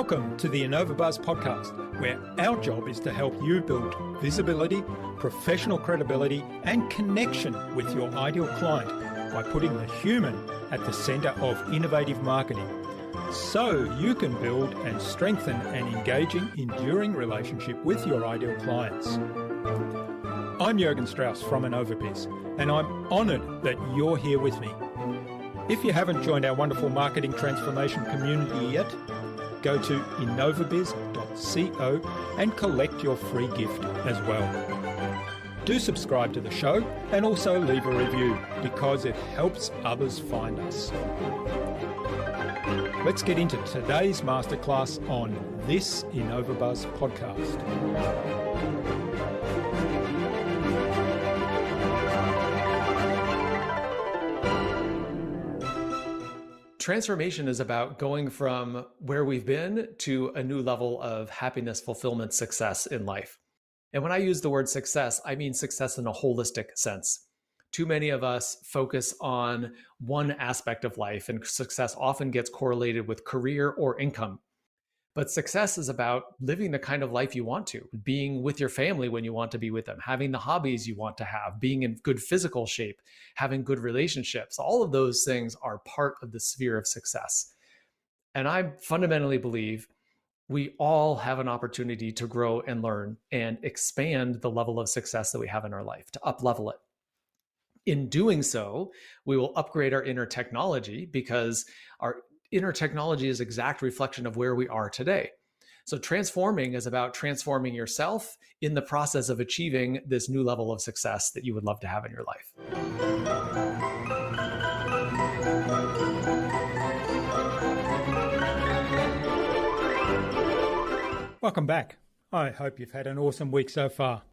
Welcome to the InnovaBuzz podcast, where our job is to help you build visibility, professional credibility, and connection with your ideal client by putting the human at the center of innovative marketing, so you can build and strengthen an engaging, enduring relationship with your ideal clients. I'm Jürgen Strauss from InnovaBuzz, and I'm honored that you're here with me. If you haven't joined our wonderful marketing transformation community yet, go to innovabiz.co and collect your free gift as well. Do subscribe to the show and also leave a review because it helps others find us. Let's get into today's masterclass on this InnovaBuzz podcast. Transformation is about going from where we've been to a new level of happiness, fulfillment, success in life. And when I use the word success, I mean success in a holistic sense. Too many of us focus on one aspect of life, and success often gets correlated with career or income. But success is about living the kind of life you want to, being with your family when you want to be with them, having the hobbies you want to have, being in good physical shape, having good relationships. All of those things are part of the sphere of success. And I fundamentally believe we all have an opportunity to grow and learn and expand the level of success that we have in our life, to up-level it. In doing so, we will upgrade our inner technology because our inner technology is an exact reflection of where we are today. So transforming is about transforming yourself in the process of achieving this new level of success that you would love to have in your life. Welcome back. I hope you've had an awesome week so far.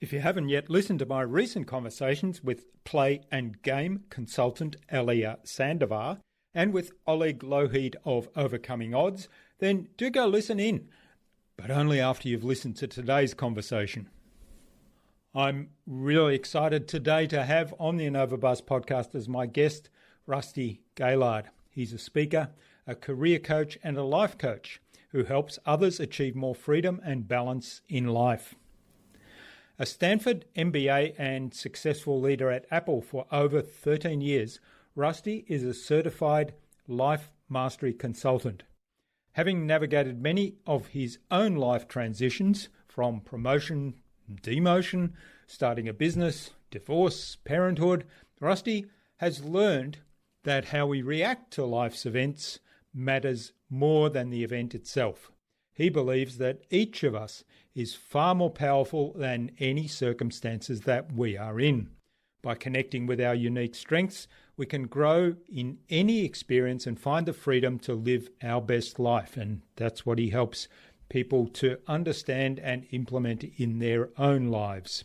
If you haven't yet listened to my recent conversations with play and game consultant Elia Sandovar and with Oleg Lohid of Overcoming Odds, then do go listen in, but only after you've listened to today's conversation. I'm really excited today to have on the InnovaBuzz podcast as my guest, Rusty Gaillard. He's a speaker, a career coach, and a life coach who helps others achieve more freedom and balance in life. A Stanford MBA and successful leader at Apple for over 13 years, Rusty is a certified life mastery consultant. Having navigated many of his own life transitions from promotion, demotion, starting a business, divorce, parenthood, Rusty has learned that how we react to life's events matters more than the event itself. He believes that each of us is far more powerful than any circumstances that we are in. By connecting with our unique strengths, we can grow in any experience and find the freedom to live our best life. And that's what he helps people to understand and implement in their own lives.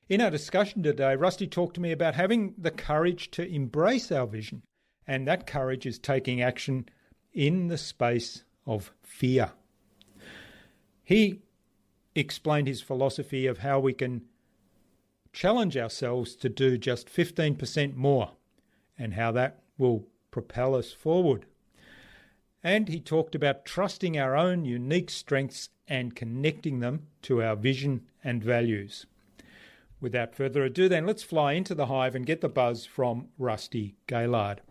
In our discussion today, Rusty talked to me about having the courage to embrace our vision. And that courage is taking action in the space of fear. He explained his philosophy of how we can challenge ourselves to do just 15% more and how that will propel us forward. And he talked about trusting our own unique strengths and connecting them to our vision and values. Without further ado, then, let's fly into the hive and get the buzz from Rusty Gaillard.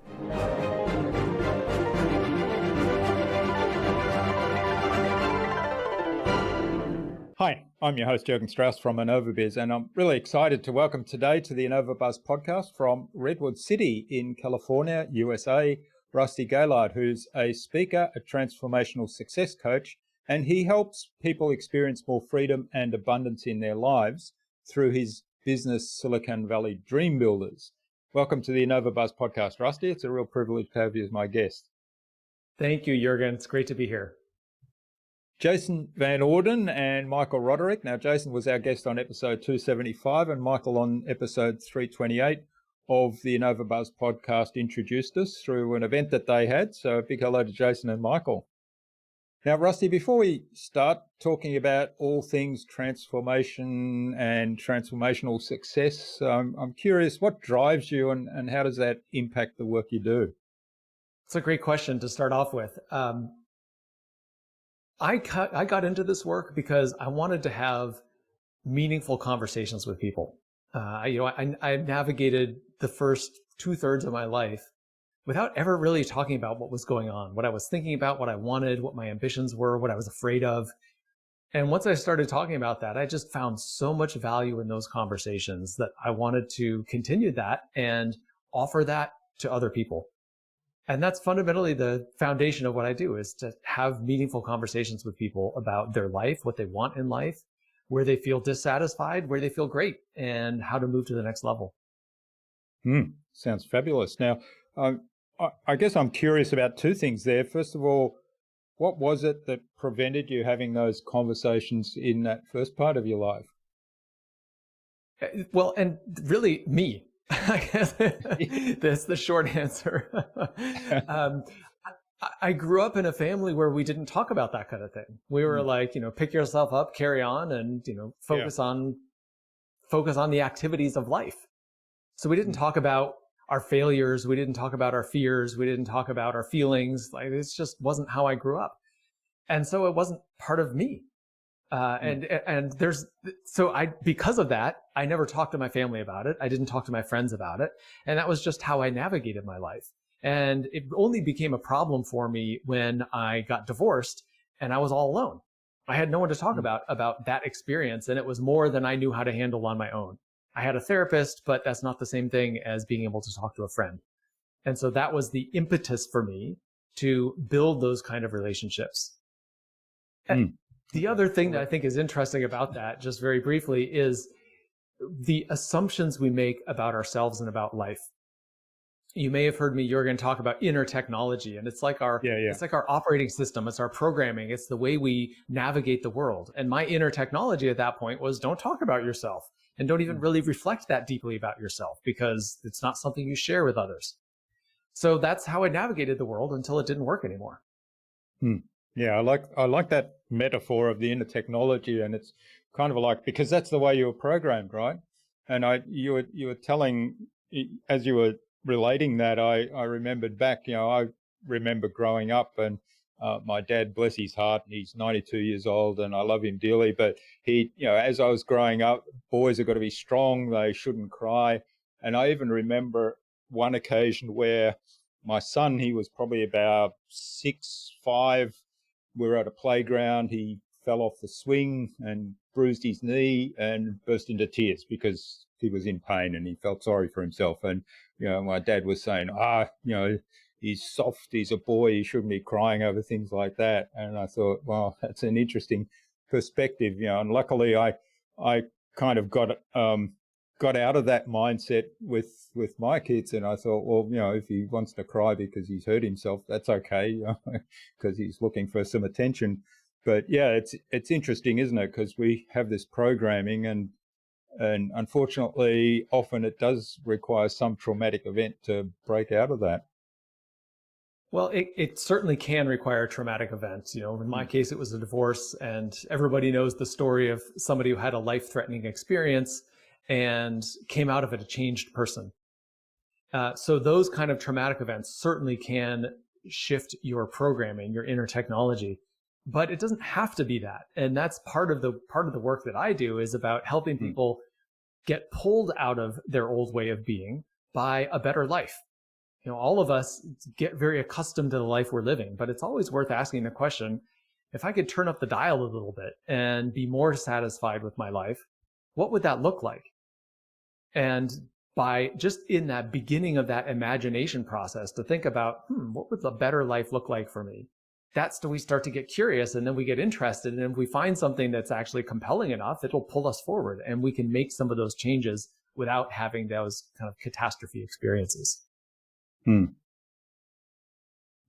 Hi, I'm your host, Jürgen Strauss from InnovaBuzz, and I'm really excited to welcome today to the InnovaBuzz podcast from Redwood City in California, USA, Rusty Gaillard, who's a speaker, a transformational success coach, and he helps people experience more freedom and abundance in their lives through his business, Silicon Valley Dream Builders. Welcome to the InnovaBuzz podcast, Rusty. It's a real privilege to have you as my guest. Thank you, Jürgen. It's great to be here. Jason Van Orden and Michael Roderick. Now, Jason was our guest on episode 275 and Michael on episode 328 of the InnovaBuzz podcast introduced us through an event that they had. So a big hello to Jason and Michael. Now, Rusty, before we start talking about all things transformation and transformational success, I'm curious, what drives you and how does that impact the work you do? It's a great question to start off with. I got into this work because I wanted to have meaningful conversations with people. I navigated the first 2/3 of my life without ever really talking about what was going on, what I was thinking about, what I wanted, what my ambitions were, what I was afraid of. And once I started talking about that, I just found so much value in those conversations that I wanted to continue that and offer that to other people. And that's fundamentally the foundation of what I do, is to have meaningful conversations with people about their life, what they want in life, where they feel dissatisfied, where they feel great, and how to move to the next level. Sounds fabulous. Now, I guess I'm curious about two things there. First of all, what was it that prevented you having those conversations in that first part of your life? Well, and really me. I guess that's the short answer. I grew up in a family where we didn't talk about that kind of thing. We were like, pick yourself up, carry on, and focus on the activities of life. So we didn't talk about our failures. We didn't talk about our fears. We didn't talk about our feelings. Like, it just wasn't how I grew up. And so it wasn't part of me. Because of that, I never talked to my family about it. I didn't talk to my friends about it. And that was just how I navigated my life. And it only became a problem for me when I got divorced and I was all alone. I had no one to talk about that experience. And it was more than I knew how to handle on my own. I had a therapist, but that's not the same thing as being able to talk to a friend. And so that was the impetus for me to build those kind of relationships. And the other thing that I think is interesting about that, just very briefly, is the assumptions we make about ourselves and about life. You may have heard me, Jürgen, talk about inner technology, and it's like it's like our operating system. It's our programming. It's the way we navigate the world. And my inner technology at that point was, don't talk about yourself, and don't even really reflect that deeply about yourself, because it's not something you share with others. So that's how I navigated the world until it didn't work anymore. Yeah, I like that metaphor of the inner technology, and it's kind of like, because that's the way you were programmed, right? And you were telling, as you were relating that, I remembered back. I remember growing up, and my dad, bless his heart, he's 92 years old, and I love him dearly. But he, as I was growing up, boys have got to be strong; they shouldn't cry. And I even remember one occasion where my son, he was probably about 6, 5. We were at a playground. He fell off the swing and bruised his knee and burst into tears because he was in pain and he felt sorry for himself. And, my dad was saying, he's soft, he's a boy, he shouldn't be crying over things like that. And I thought, well, that's an interesting perspective, and luckily I kind of got out of that mindset with my kids. And I thought, well, if he wants to cry because he's hurt himself, that's okay, because he's looking for some attention. But yeah, it's interesting, isn't it? Because we have this programming, and unfortunately, often it does require some traumatic event to break out of that. Well, it certainly can require traumatic events. In my case, it was a divorce, and everybody knows the story of somebody who had a life-threatening experience and came out of it a changed person. So those kind of traumatic events certainly can shift your programming, your inner technology, but it doesn't have to be that. And that's part of the work that I do, is about helping people get pulled out of their old way of being by a better life. All of us get very accustomed to the life we're living, but it's always worth asking the question, if I could turn up the dial a little bit and be more satisfied with my life, what would that look like? And by just in that beginning of that imagination process to think about, what would the better life look like for me? That's when we start to get curious, and then we get interested. And if we find something that's actually compelling enough, it'll pull us forward, and we can make some of those changes without having those kind of catastrophe experiences.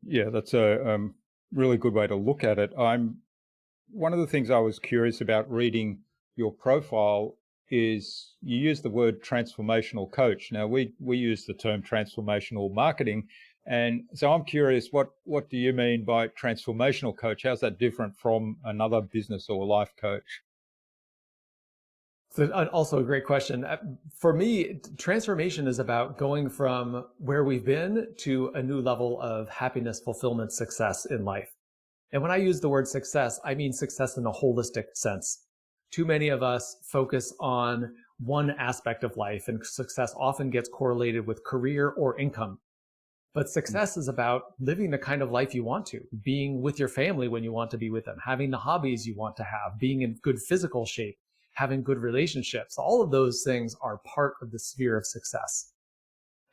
Yeah, that's a really good way to look at it. One of the things I was curious about reading your profile is you use the word transformational coach. Now, we use the term transformational marketing. And so I'm curious, what do you mean by transformational coach? How's that different from another business or life coach? So also a great question. For me, transformation is about going from where we've been to a new level of happiness, fulfillment, success in life. And when I use the word success, I mean success in a holistic sense. Too many of us focus on one aspect of life, and success often gets correlated with career or income. But success is about living the kind of life you want to, being with your family when you want to be with them, having the hobbies you want to have, being in good physical shape, having good relationships. All of those things are part of the sphere of success.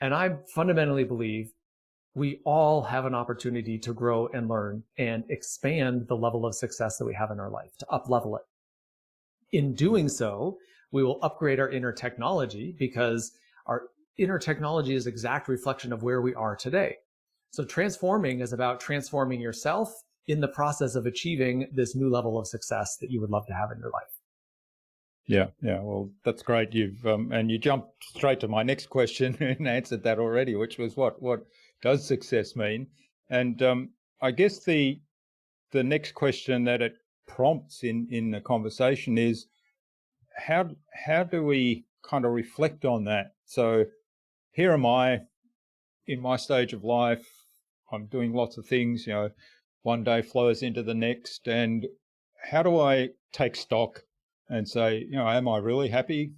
And I fundamentally believe we all have an opportunity to grow and learn and expand the level of success that we have in our life, to up-level it. In doing so, we will upgrade our inner technology, because our inner technology is an exact reflection of where we are today. So transforming is about transforming yourself in the process of achieving this new level of success that you would love to have in your life. Yeah. Well, that's great. And you jumped straight to my next question and answered that already, which was what does success mean? And I guess the next question that it prompts in the conversation is how do we kind of reflect on that? So here am I in my stage of life. I'm doing lots of things, one day flows into the next. And how do I take stock and say, am I really happy?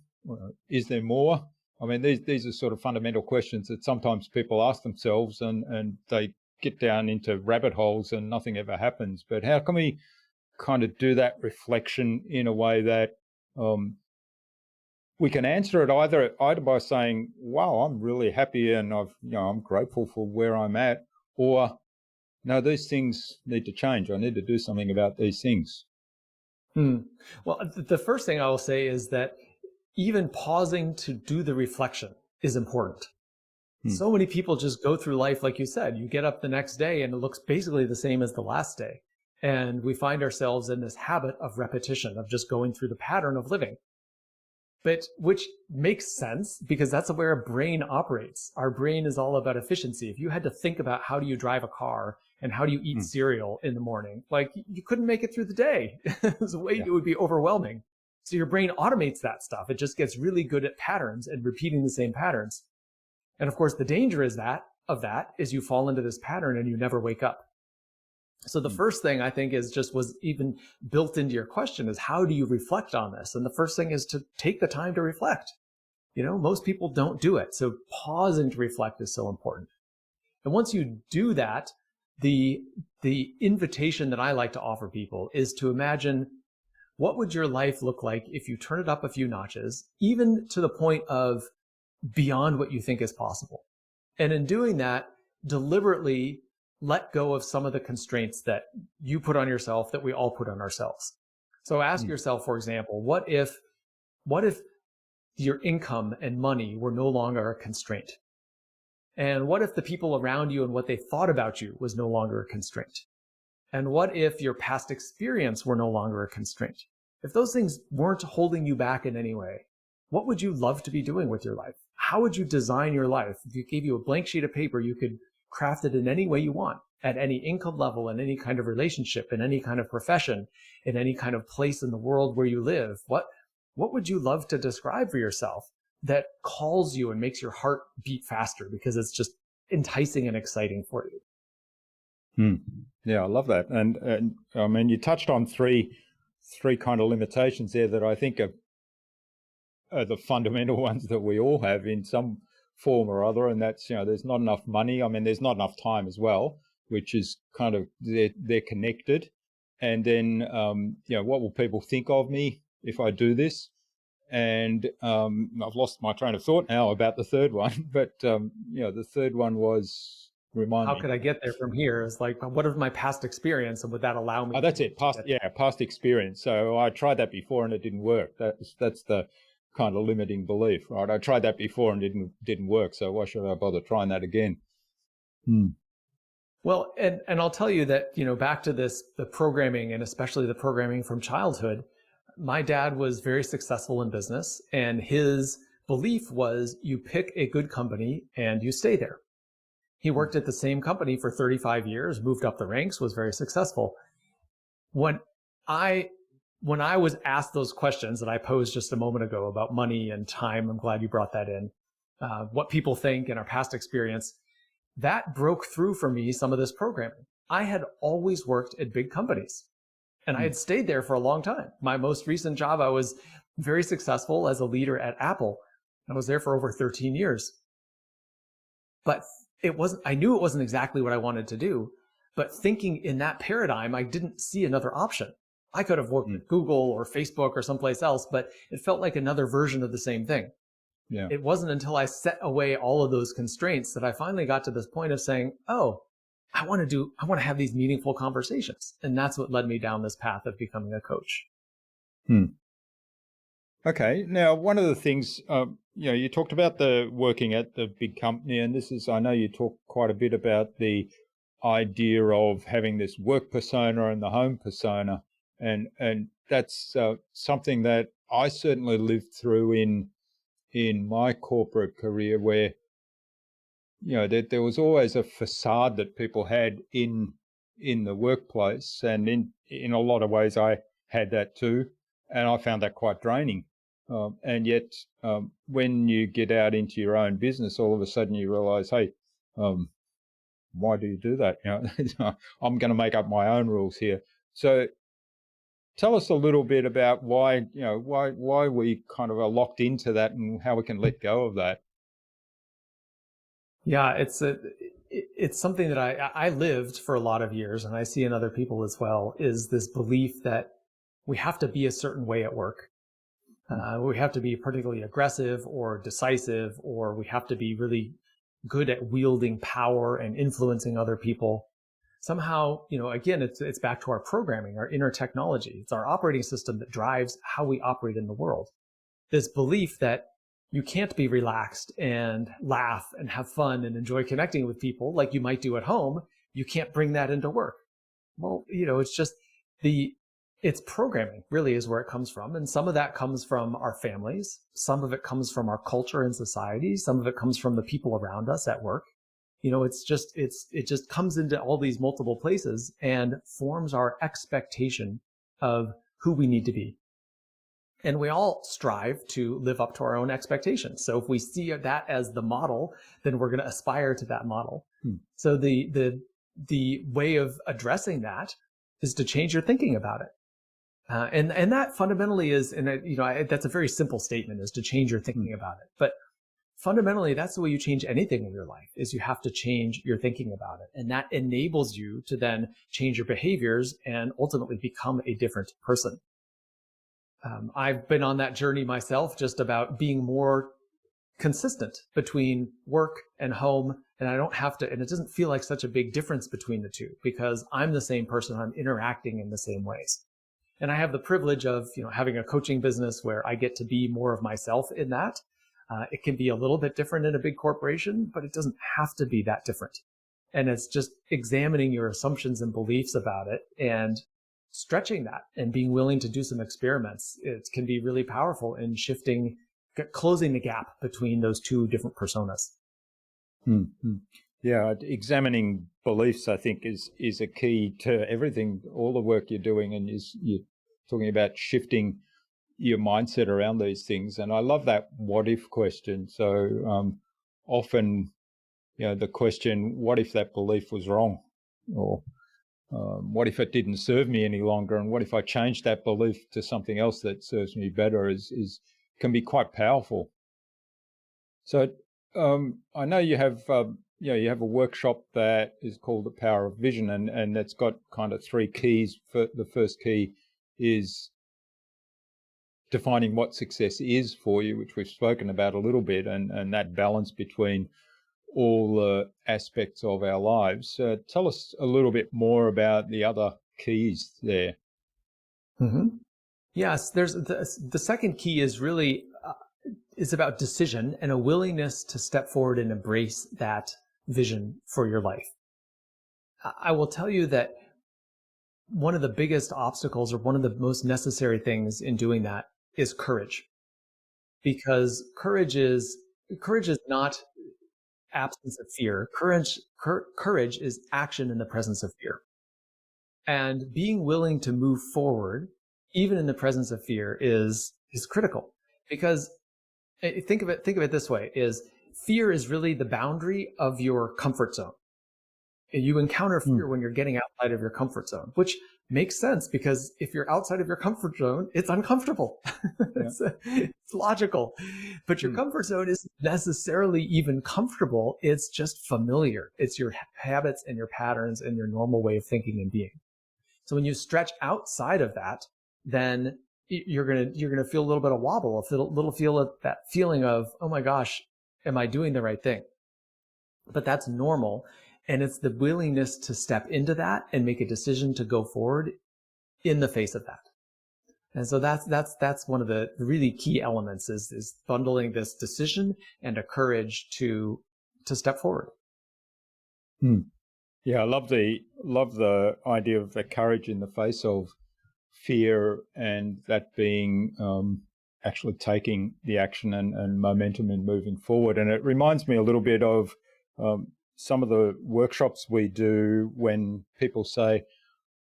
Is there more? I mean, these are sort of fundamental questions that sometimes people ask themselves, and they get down into rabbit holes and nothing ever happens. But how can we kind of do that reflection in a way that we can answer it either by saying, wow, I'm really happy and I'm grateful for where I'm at, or no, these things need to change. I need to do something about these things. Well, the first thing I will say is that even pausing to do the reflection is important. So many people just go through life, like you said, you get up the next day and it looks basically the same as the last day. And we find ourselves in this habit of repetition, of just going through the pattern of living. But which makes sense, because that's where a brain operates. Our brain is all about efficiency. If you had to think about how do you drive a car and how do you eat cereal in the morning, like you couldn't make it through the day. It would be overwhelming. So your brain automates that stuff. It just gets really good at patterns and repeating the same patterns. And of course, the danger is is you fall into this pattern and you never wake up. So the first thing I think was even built into your question is, how do you reflect on this? And the first thing is to take the time to reflect. Most people don't do it. So pausing to reflect is so important. And once you do that, the invitation that I like to offer people is to imagine, what would your life look like if you turn it up a few notches, even to the point of beyond what you think is possible? And in doing that, deliberately let go of some of the constraints that you put on yourself, that we all put on ourselves. So ask yourself, for example, what if your income and money were no longer a constraint? And what if the people around you and what they thought about you was no longer a constraint? And what if your past experience were no longer a constraint? If those things weren't holding you back in any way, what would you love to be doing with your life? How would you design your life? If you gave you a blank sheet of paper, you could craft it in any way you want, at any income level, in any kind of relationship, in any kind of profession, in any kind of place in the world where you live. What would you love to describe for yourself that calls you and makes your heart beat faster because it's just enticing and exciting for you? Yeah, I love that. And I mean, you touched on three kind of limitations there that I think are the fundamental ones that we all have in some form or other, and that's there's not enough money. I mean, there's not enough time as well, which is kind of they're connected. And then what will people think of me if I do this? And I've lost my train of thought now about the third one, but the third one was how could I get there from here? It's like, what is my past experience, and would that allow me? Oh, that's it. Past experience. So I tried that before and it didn't work. That's the kind of limiting belief, right? I tried that before and didn't work, so why should I bother trying that again? Well, and I'll tell you that, back to the programming, and especially the programming from childhood, my dad was very successful in business, and his belief was you pick a good company and you stay there. He worked at the same company for 35 years, moved up the ranks, was very successful. When I was asked those questions that I posed just a moment ago about money and time, I'm glad you brought that in, what people think and our past experience, that broke through for me some of this programming. I had always worked at big companies and I had stayed there for a long time. My most recent job, I was very successful as a leader at Apple. I was there for over 13 years. But I knew it wasn't exactly what I wanted to do. But thinking in that paradigm, I didn't see another option. I could have worked at Google or Facebook or someplace else, but it felt like another version of the same thing. Yeah. It wasn't until I set away all of those constraints that I finally got to this point of saying, oh, I want to have these meaningful conversations. And that's what led me down this path of becoming a coach. Okay. Now, one of the things, you talked about the working at the big company, and I know you talk quite a bit about the idea of having this work persona and the home persona. And that's something that I certainly lived through in my corporate career, where there was always a facade that people had in the workplace, and in a lot of ways I had that too, and I found that quite draining. And yet, when you get out into your own business, all of a sudden you realize, hey, why do you do that? I'm going to make up my own rules here. So tell us a little bit about why we kind of are locked into that and how we can let go of that. Yeah, it's something that I lived for a lot of years, and I see in other people as well, is this belief that we have to be a certain way at work. We have to be particularly aggressive or decisive, or we have to be really good at wielding power and influencing other people. Somehow, again, it's back to our programming, our inner technology. It's our operating system that drives how we operate in the world. This belief that you can't be relaxed and laugh and have fun and enjoy connecting with people like you might do at home. You can't bring that into work. Well, it's just it's programming really is where it comes from. And some of that comes from our families. Some of it comes from our culture and society. Some of it comes from the people around us at work. It just comes into all these multiple places and forms our expectation of who we need to be. And we all strive to live up to our own expectations. So if we see that as the model, then we're going to aspire to that model. So the way of addressing that is to change your thinking about it. And that fundamentally is, that's a very simple statement, is to change your thinking about it. But fundamentally, that's the way you change anything in your life, is you have to change your thinking about it. And that enables you to then change your behaviors and ultimately become a different person. I've been on that journey myself, just about being more consistent between work and home. And I don't have to, and it doesn't feel like such a big difference between the two, because I'm the same person. I'm interacting in the same ways. And I have the privilege of, having a coaching business where I get to be more of myself in that. It can be a little bit different in a big corporation, but it doesn't have to be that different. And it's just examining your assumptions and beliefs about it and stretching that and being willing to do some experiments. It can be really powerful in closing the gap between those two different personas. Yeah, examining beliefs, I think, is a key to everything, all the work you're doing, and you're talking about shifting your mindset around these things. And I love that what if question. So often, the question, what if that belief was wrong? Or what if it didn't serve me any longer? And what if I changed that belief to something else that serves me better can be quite powerful. So I know you have you have a workshop that is called The Power of Vision, and that's got kind of 3 keys. The first key is defining what success is for you, which we've spoken about a little bit, and that balance between all the aspects of our lives. Tell us a little bit more about the other keys there. Yes, there's the second key is really is about decision and a willingness to step forward and embrace that vision for your life. I will tell you that one of the biggest obstacles, or one of the most necessary things in doing that, is courage. Because courage is not absence of fear. Courage is action in the presence of fear. And being willing to move forward, even in the presence of fear, is critical. Because think of it this way: is fear is really the boundary of your comfort zone. You encounter fear when you're getting outside of your comfort zone, which makes sense because if you're outside of your comfort zone, it's uncomfortable. It's logical. But your comfort zone isn't necessarily even comfortable. It's just familiar. It's your habits and your patterns and your normal way of thinking and being. So when you stretch outside of that, then you're gonna feel a little bit of wobble, that feeling of, oh my gosh, am I doing the right thing? But that's normal. And it's the willingness to step into that and make a decision to go forward in the face of that. And so that's one of the really key elements is bundling this decision and a courage to step forward. Yeah, I love the idea of the courage in the face of fear, and that being actually taking the action and momentum in moving forward. And it reminds me a little bit of some of the workshops we do when people say,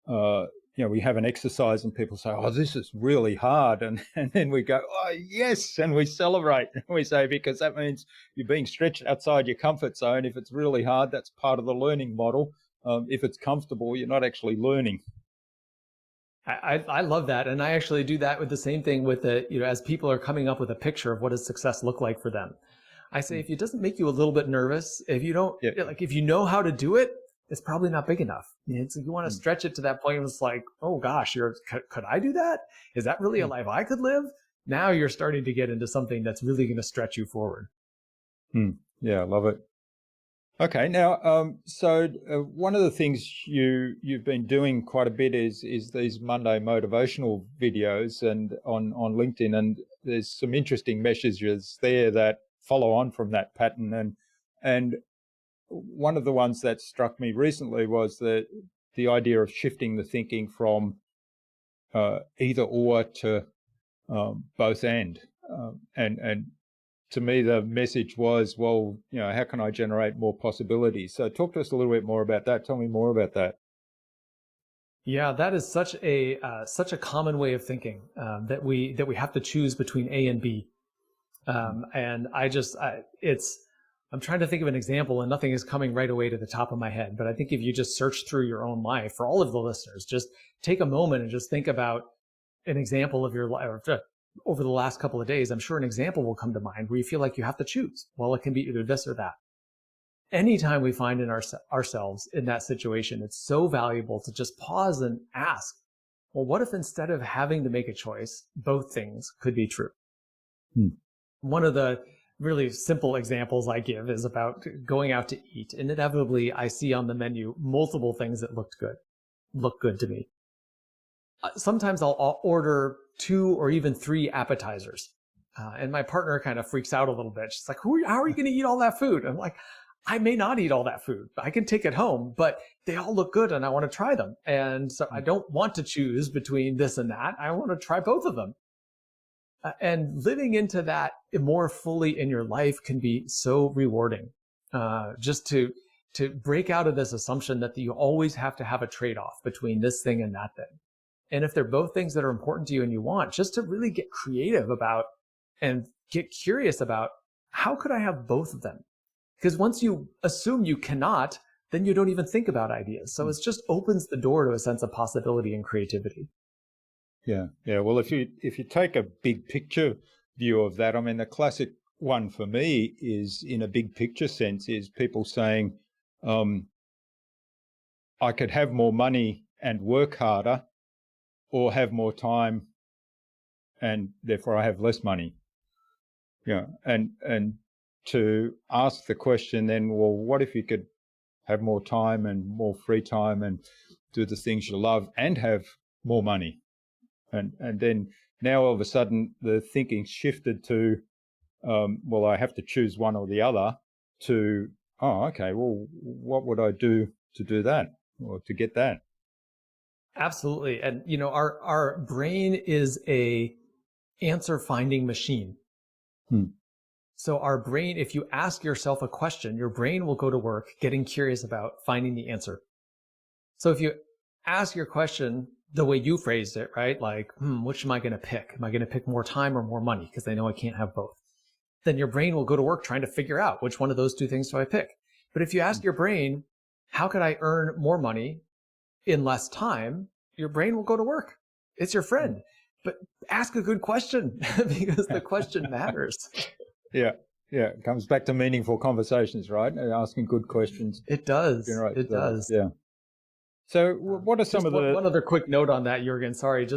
we have an exercise and people say, oh, this is really hard. And then we go, oh, yes. And we celebrate. And we say, because that means you're being stretched outside your comfort zone. If it's really hard, that's part of the learning model. If it's comfortable, you're not actually learning. I love that. And I actually do that with the same thing with as people are coming up with a picture of what does success look like for them. I say, if it doesn't make you a little bit nervous, if you don't, if you know how to do it, it's probably not big enough. So you want to stretch it to that point where it's like, oh gosh, could I do that? Is that really a life I could live? Now you're starting to get into something that's really going to stretch you forward. Yeah, I love it. Okay, now, so one of the things you've been doing quite a bit is these Monday motivational videos and on LinkedIn, and there's some interesting messages there that follow on from that pattern. And one of the ones that struck me recently was the idea of shifting the thinking from either or to both and. And to me, the message was, well, how can I generate more possibilities? So talk to us a little bit more about that. Tell me more about that. Yeah, that is such a common way of thinking, that we have to choose between A and B. And I'm trying to think of an example and nothing is coming right away to the top of my head. But I think if you just search through your own life, for all of the listeners, just take a moment and just think about an example of your life over the last couple of days. I'm sure an example will come to mind where you feel like you have to choose. Well, it can be either this or that. Anytime we find ourselves in that situation, it's so valuable to just pause and ask, well, what if instead of having to make a choice, both things could be true? One of the really simple examples I give is about going out to eat. And inevitably, I see on the menu multiple things that look good to me. Sometimes I'll order 2 or even 3 appetizers. And my partner kind of freaks out a little bit. She's like, how are you going to eat all that food? I'm like, I may not eat all that food. I can take it home, but they all look good and I want to try them. And so I don't want to choose between this and that. I want to try both of them. And living into that more fully in your life can be so rewarding. Just to break out of this assumption that you always have to have a trade-off between this thing and that thing. And if they're both things that are important to you and you want, just to really get creative about and get curious about, how could I have both of them? Because once you assume you cannot, then you don't even think about ideas. So it just opens the door to a sense of possibility and creativity. Yeah. Well, if you take a big picture view of that, I mean, the classic one for me is, in a big picture sense, is people saying, I could have more money and work harder, or have more time and therefore I have less money. Yeah. And to ask the question then, well, what if you could have more time and more free time and do the things you love and have more money? And then now all of a sudden the thinking shifted to, well, I have to choose one or the other, to, oh, okay, well, what would I do to do that or to get that? Absolutely. And, our brain is a answer finding machine. So our brain, if you ask yourself a question, your brain will go to work getting curious about finding the answer. So if you ask your question the way you phrased it, right? Like, which am I going to pick? Am I going to pick more time or more money? Because I know I can't have both. Then your brain will go to work trying to figure out which one of those two things do I pick. But if you ask your brain, how could I earn more money in less time? Your brain will go to work. It's your friend. But ask a good question because the question matters. Yeah. Yeah. It comes back to meaningful conversations, right? Asking good questions. It does. Right. It does. Yeah. So what are some just of the... one other quick note on that, Jürgen, sorry,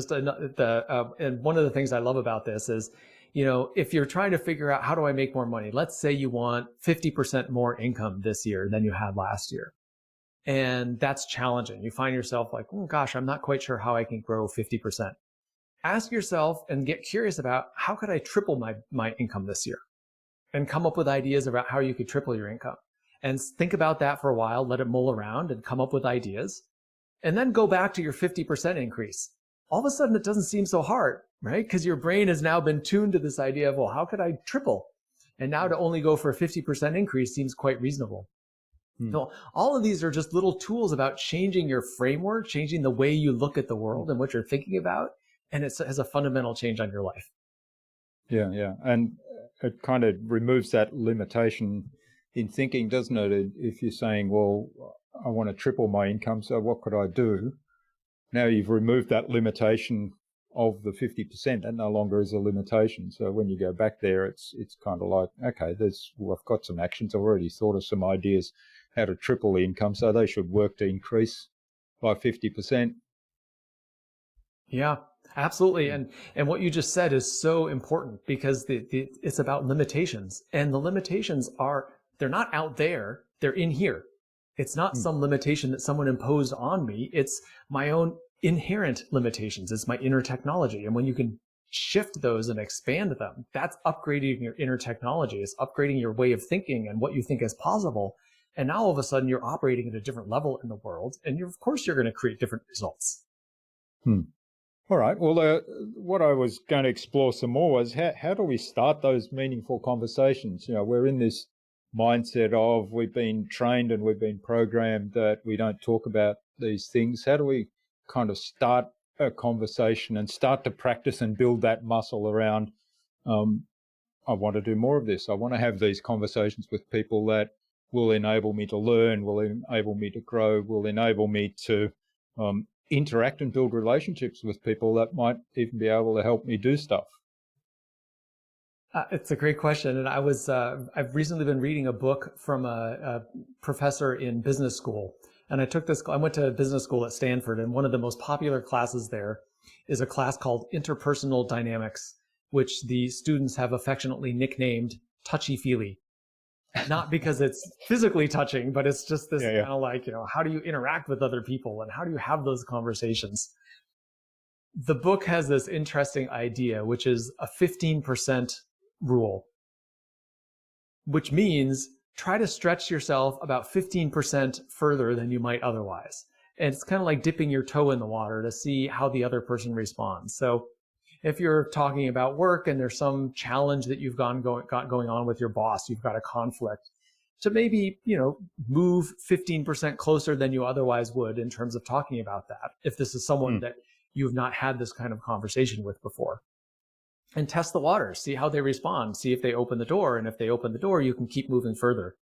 and one of the things I love about this is, if you're trying to figure out how do I make more money, let's say you want 50% more income this year than you had last year. And that's challenging. You find yourself like, oh gosh, I'm not quite sure how I can grow 50%. Ask yourself and get curious about how could I triple my income this year, and come up with ideas about how you could triple your income. And think about that for a while, let it mull around and come up with ideas. And then go back to your 50% increase. All of a sudden, it doesn't seem so hard, right? Because your brain has now been tuned to this idea of, well, how could I triple? And now to only go for a 50% increase seems quite reasonable. So all of these are just little tools about changing your framework, changing the way you look at the world and what you're thinking about. And it has a fundamental change on your life. Yeah, yeah. And it kind of removes that limitation in thinking, doesn't it? If you're saying, well, I want to triple my income, so what could I do? Now you've removed that limitation of the 50%. That no longer is a limitation. So when you go back there, it's kind of like, okay, I've got some actions. I've already thought of some ideas how to triple the income, so they should work to increase by 50%. Yeah, absolutely. And what you just said is so important, because it's about limitations. And the limitations they're not out there, they're in here. It's not some limitation that someone imposed on me. It's my own inherent limitations. It's my inner technology. And when you can shift those and expand them, that's upgrading your inner technology. It's upgrading your way of thinking and what you think is possible. And now all of a sudden you're operating at a different level in the world. And of course you're going to create different results. All right. Well, what I was going to explore some more was how do we start those meaningful conversations? We're in this mindset of we've been trained and we've been programmed that we don't talk about these things. How do we kind of start a conversation and start to practice and build that muscle around, I want to do more of this. I want to have these conversations with people that will enable me to learn, will enable me to grow, will enable me to interact and build relationships with people that might even be able to help me do stuff. It's a great question. And I've recently been reading a book from a professor in business school. And I went to business school at Stanford, and one of the most popular classes there is a class called Interpersonal Dynamics, which the students have affectionately nicknamed Touchy-Feely. Not because it's physically touching, but it's just this kind of like, how do you interact with other people and how do you have those conversations? The book has this interesting idea, which is a 15% rule, which means try to stretch yourself about 15% further than you might otherwise. And it's kind of like dipping your toe in the water to see how the other person responds. So if you're talking about work and there's some challenge that you've got going on with your boss, you've got a conflict, to maybe, move 15% closer than you otherwise would in terms of talking about that, if this is someone that you've not had this kind of conversation with before. And test the waters, see how they respond, see if they open the door. And if they open the door, you can keep moving further.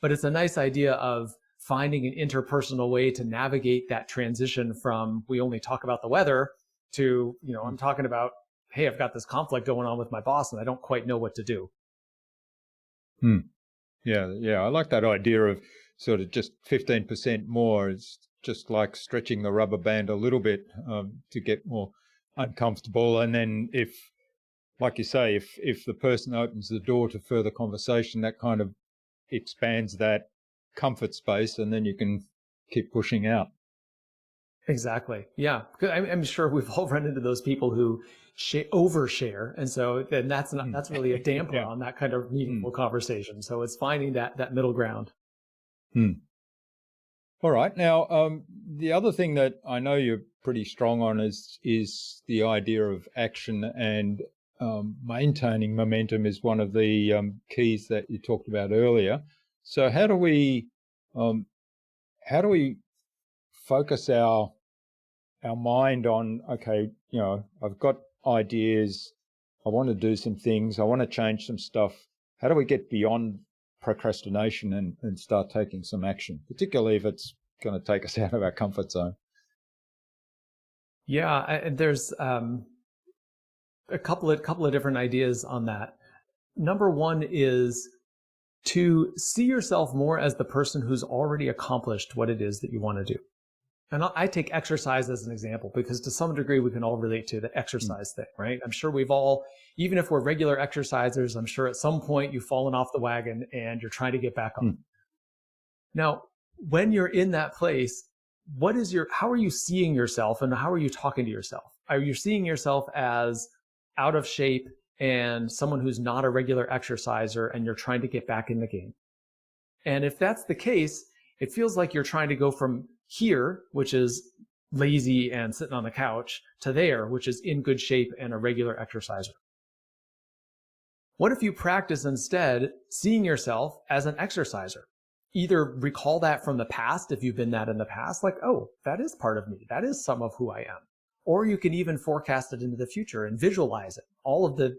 But it's a nice idea of finding an interpersonal way to navigate that transition from we only talk about the weather to, I'm talking about, hey, I've got this conflict going on with my boss and I don't quite know what to do. Yeah. I like that idea of sort of just 15% more. It's just like stretching the rubber band a little bit to get more uncomfortable. And then if, like you say, if the person opens the door to further conversation, that kind of expands that comfort space, and then you can keep pushing out. Exactly. Yeah. I'm sure we've all run into those people who overshare. And so then that's really a damper on that kind of meaningful conversation. So it's finding that middle ground. All right. Now, the other thing that I know you're pretty strong on is the idea of action, and maintaining momentum is one of the keys that you talked about earlier. So how do we focus our mind on, okay, I've got ideas, I want to do some things, I want to change some stuff. How do we get beyond procrastination and start taking some action, particularly if it's going to take us out of our comfort zone. Yeah, and there's a couple of different ideas on that. Number one is to see yourself more as the person who's already accomplished what it is that you want to do. And I take exercise as an example because to some degree we can all relate to the exercise thing, right? I'm sure we've all, even if we're regular exercisers, I'm sure at some point you've fallen off the wagon and you're trying to get back on. Now, when you're in that place, how are you seeing yourself and how are you talking to yourself? Are you seeing yourself as out of shape and someone who's not a regular exerciser and you're trying to get back in the game? And if that's the case, it feels like you're trying to go from here, which is lazy and sitting on the couch, to there, which is in good shape and a regular exerciser. What if you practice instead seeing yourself as an exerciser? Either recall that from the past, if you've been that in the past, like, oh, that is part of me. That is some of who I am. Or you can even forecast it into the future and visualize it. All of the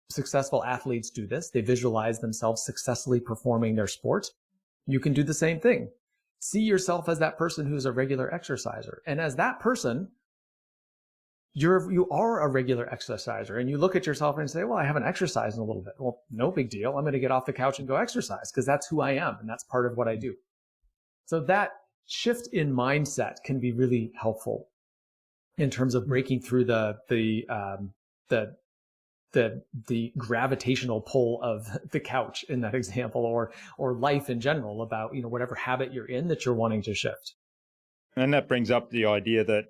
successful athletes do this. They visualize themselves successfully performing their sport. You can do the same thing. See yourself as that person who's a regular exerciser. And as that person, you are a regular exerciser. And you look at yourself and say, well, I haven't exercised in a little bit. Well, no big deal. I'm going to get off the couch and go exercise because that's who I am. And that's part of what I do. So that shift in mindset can be really helpful in terms of breaking through the gravitational pull of the couch in that example, or life in general, about, whatever habit you're in that you're wanting to shift. And that brings up the idea that,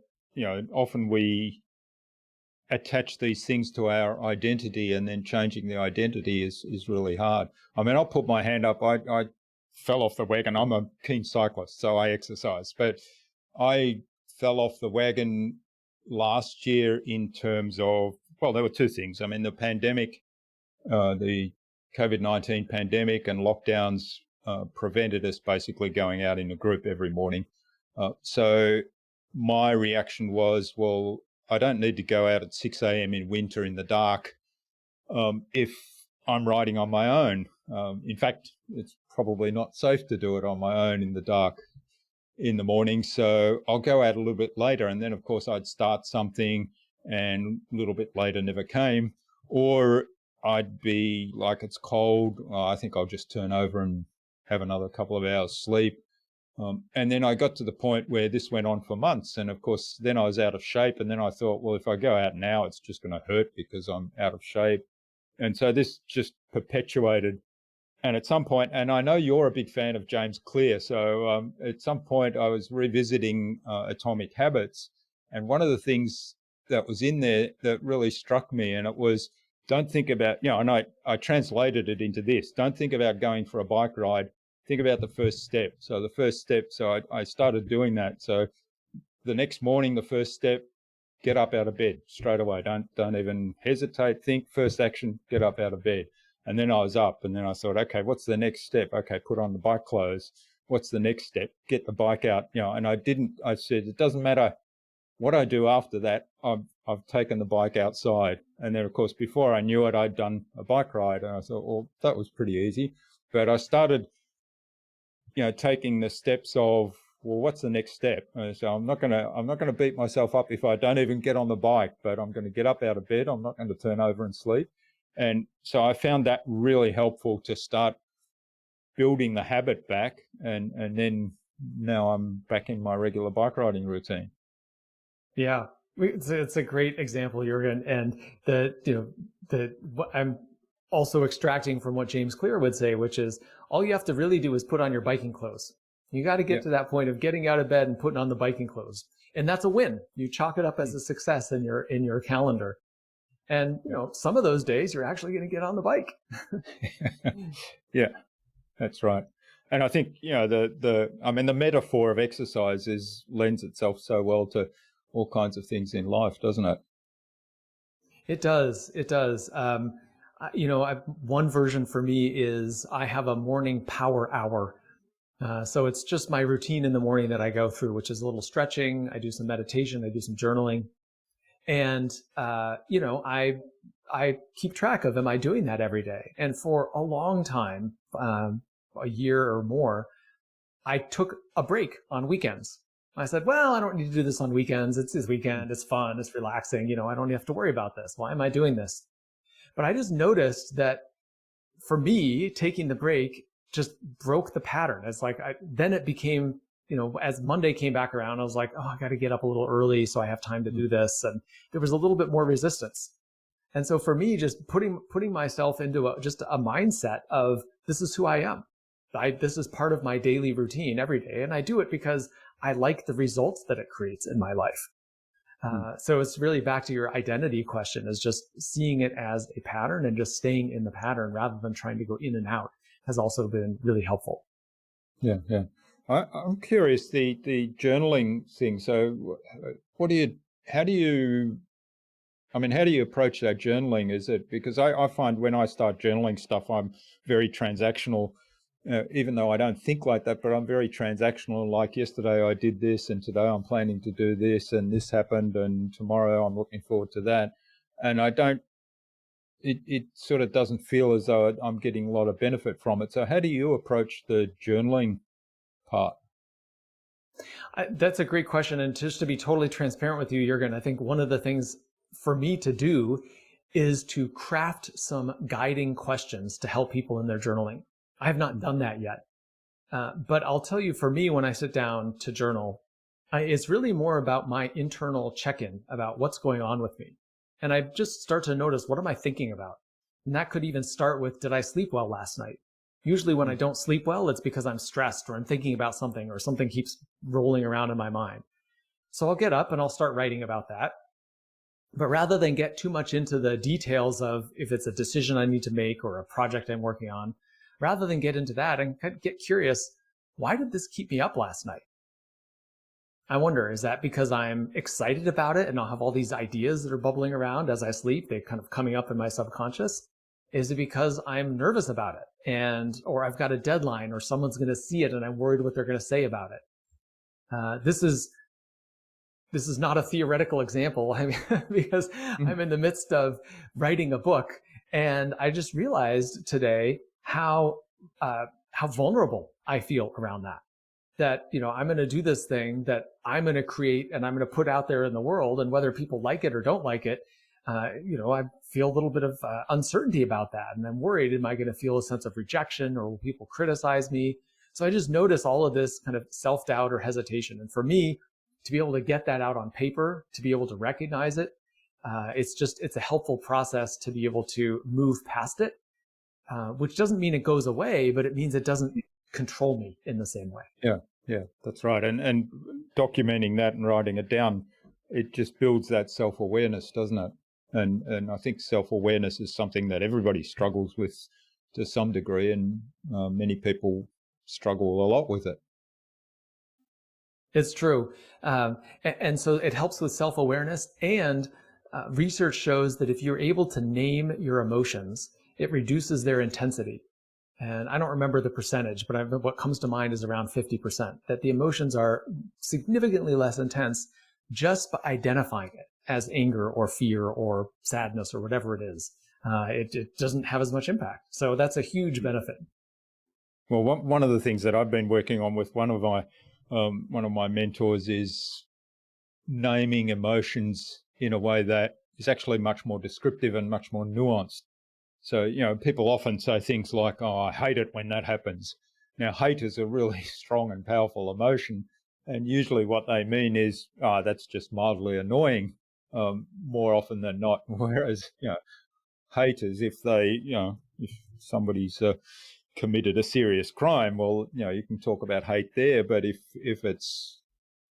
often we attach these things to our identity, and then changing the identity is really hard. I mean, I'll put my hand up. I fell off the wagon. I'm a keen cyclist, so I exercise, but I fell off the wagon last year in terms of, well, there were two things. I mean, the pandemic, the COVID-19 pandemic and lockdowns prevented us basically going out in a group every morning. So my reaction was, well, I don't need to go out at 6 a.m. in winter in the dark if I'm riding on my own. In fact, it's probably not safe to do it on my own in the dark in the morning. So I'll go out a little bit later. And then, of course, I'd start something and a little bit later never came. Or I'd be like, it's cold. I think I'll just turn over and have another couple of hours sleep. And then I got to the point where this went on for months. And of course, then I was out of shape. And then I thought, well, if I go out now, it's just going to hurt because I'm out of shape. And so this just perpetuated. And at some point, and I know you're a big fan of James Clear, so at some point I was revisiting Atomic Habits. And one of the things that was in there that really struck me, and it was, don't think about, and I translated it into this, don't think about going for a bike ride, think about the first step. So the first step, so I started doing that. So the next morning, the first step, get up out of bed straight away. Don't even hesitate, think, first action, get up out of bed. And then I was up, and then I thought, okay, what's the next step? Okay, put on the bike clothes. What's the next step? Get the bike out, and I said, it doesn't matter what I do after that. I've taken the bike outside. And then, of course, before I knew it, I'd done a bike ride. And I thought, well, that was pretty easy. But I started, taking the steps of, well, what's the next step? So I'm not gonna beat myself up if I don't even get on the bike, but I'm going to get up out of bed. I'm not going to turn over and sleep. And so I found that really helpful to start building the habit back. And then now I'm back in my regular bike riding routine. Yeah, it's a great example, Jürgen. And what I'm also extracting from what James Clear would say, which is all you have to really do is put on your biking clothes. You got to get to that point of getting out of bed and putting on the biking clothes. And that's a win. You chalk it up as a success in your calendar. And, some of those days you're actually going to get on the bike. Yeah, that's right. And I think, the metaphor of exercise lends itself so well to all kinds of things in life, doesn't it? It does. It does. One version for me is I have a morning power hour. So it's just my routine in the morning that I go through, which is a little stretching. I do some meditation. I do some journaling. And, I keep track of, am I doing that every day? And for a long time, a year or more, I took a break on weekends. I said, well, I don't need to do this on weekends. It's this weekend. It's fun. It's relaxing. I don't have to worry about this. Why am I doing this? But I just noticed that for me, taking the break just broke the pattern. It's like, then it became, as Monday came back around, I was like, oh, I got to get up a little early so I have time to do this. And there was a little bit more resistance. And so for me, just putting myself into just a mindset of this is who I am. This is part of my daily routine every day. And I do it because I like the results that it creates in my life. So it's really back to your identity question, is just seeing it as a pattern and just staying in the pattern rather than trying to go in and out has also been really helpful. Yeah. I'm curious, the journaling thing. So how do you approach that journaling? Is it, because I find when I start journaling stuff, I'm very transactional, even though I don't think like that, but I'm very transactional. Like yesterday I did this, and today I'm planning to do this, and this happened, and tomorrow I'm looking forward to that. And it sort of doesn't feel as though I'm getting a lot of benefit from it. So how do you approach the journaling part? That's a great question. And just to be totally transparent with you, Jürgen, I think one of the things for me to do is to craft some guiding questions to help people in their journaling. I have not done that yet. But I'll tell you, for me, when I sit down to journal, it's really more about my internal check-in about what's going on with me. And I just start to notice, what am I thinking about? And that could even start with, did I sleep well last night? Usually when I don't sleep well, it's because I'm stressed or I'm thinking about something or something keeps rolling around in my mind. So I'll get up and I'll start writing about that. But rather than get too much into the details of if it's a decision I need to make or a project I'm working on, rather than get into that and get curious, why did this keep me up last night? I wonder, is that because I'm excited about it and I'll have all these ideas that are bubbling around as I sleep? They're kind of coming up in my subconscious. Is it because I'm nervous about it or I've got a deadline or someone's going to see it and I'm worried what they're going to say about it? This is not a theoretical example, because I'm in the midst of writing a book, and I just realized today how vulnerable I feel around that. That, I'm going to do this thing that I'm going to create and I'm going to put out there in the world, and whether people like it or don't like it, I feel a little bit of uncertainty about that. And I'm worried, am I going to feel a sense of rejection, or will people criticize me? So I just notice all of this kind of self-doubt or hesitation. And for me, to be able to get that out on paper, to be able to recognize it, it's a helpful process to be able to move past it, which doesn't mean it goes away, but it means it doesn't control me in the same way. Yeah, that's right. And documenting that and writing it down, it just builds that self-awareness, doesn't it? And I think self-awareness is something that everybody struggles with to some degree, and many people struggle a lot with it. It's true. And so it helps with self-awareness, and research shows that if you're able to name your emotions, it reduces their intensity. And I don't remember the percentage, but what comes to mind is around 50%, that the emotions are significantly less intense just by identifying it as anger or fear or sadness or whatever it is. It doesn't have as much impact. So that's a huge benefit. Well, one of the things that I've been working on with one of my mentors is naming emotions in a way that is actually much more descriptive and much more nuanced. So, people often say things like, oh, I hate it when that happens. Now, hate is a really strong and powerful emotion. And usually what they mean is, that's just mildly annoying, more often than not. Whereas, hate is if somebody's committed a serious crime, well, you can talk about hate there. But if it's